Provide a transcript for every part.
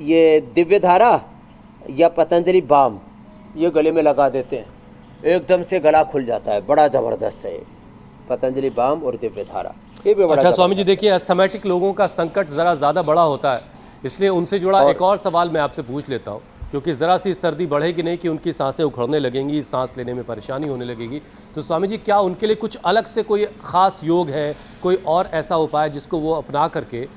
ये दिव्य धारा या पतंजलि बाम ये गले में लगा देते हैं, एकदम से गला खुल जाता है। बड़ा ज़बरदस्त है पतंजलि बाम और दिव्य धारा, ये भी बड़ा। अच्छा स्वामी जी, देखिए अस्थमैटिक लोगों का संकट ज़रा ज़्यादा बड़ा होता है, इसलिए उनसे जुड़ा एक और सवाल मैं आपसे पूछ लेता हूँ, क्योंकि ज़रा सी सर्दी बढ़ेगी नहीं कि उनकी सांसें उखड़ने लगेंगी, सांस लेने में परेशानी होने लगेगी। तो स्वामी जी, क्या उनके लिए कुछ अलग से कोई ख़ास योग है, कोई और ऐसा उपाय जिसको वो अपना करके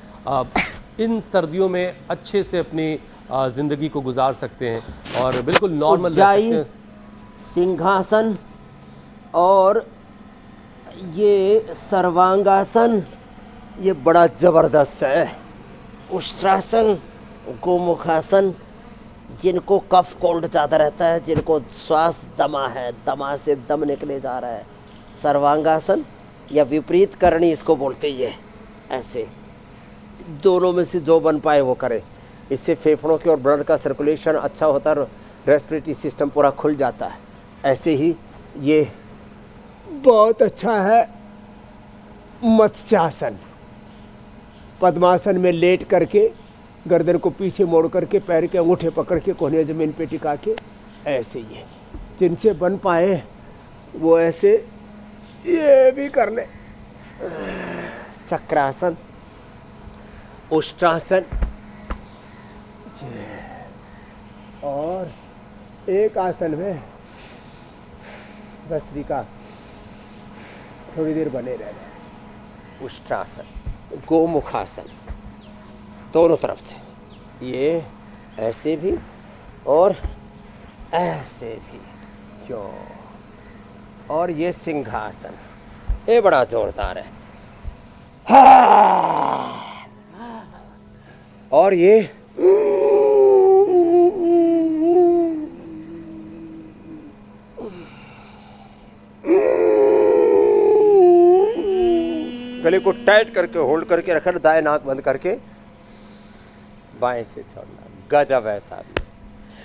इन सर्दियों में अच्छे से अपनी ज़िंदगी को गुजार सकते हैं और बिल्कुल नॉर्मल रह सकते हैं? सिंहासन और ये सर्वांगासन, ये बड़ा ज़बरदस्त है। उष्ट्रासन, गोमुखासन, जिनको कफ कोल्ड ज़्यादा रहता है, जिनको श्वास दमा है, दमा से दम निकले जा रहा है, सर्वांगासन या विपरीत करणी इसको बोलते ही है। ऐसे दोनों में से जो बन पाए वो करे। इससे फेफड़ों की और ब्लड का सर्कुलेशन अच्छा होता है, रेस्पिरेटरी सिस्टम पूरा खुल जाता है। ऐसे ही ये बहुत अच्छा है मत्स्यासन, पद्मासन में लेट करके गर्दन को पीछे मोड़ करके पैर के अंगूठे पकड़ के कोहनी ज़मीन पे टिका के, ऐसे ही है। जिनसे बन पाए वो ऐसे ये भी कर ले। चक्रासन, उष्ट्रासन, और एक आसन में भस्त्रिका थोड़ी देर बने रहना। उष्ट्रासन, गोमुखासन, दोनों तरफ से, ये ऐसे भी और ऐसे भी, क्यों। और ये सिंहासन, ये बड़ा जोरदार है। और ये गले को टाइट करके होल्ड करके रखना, दाएं नाक बंद करके बाएं से छोड़ना। गजब है साहब।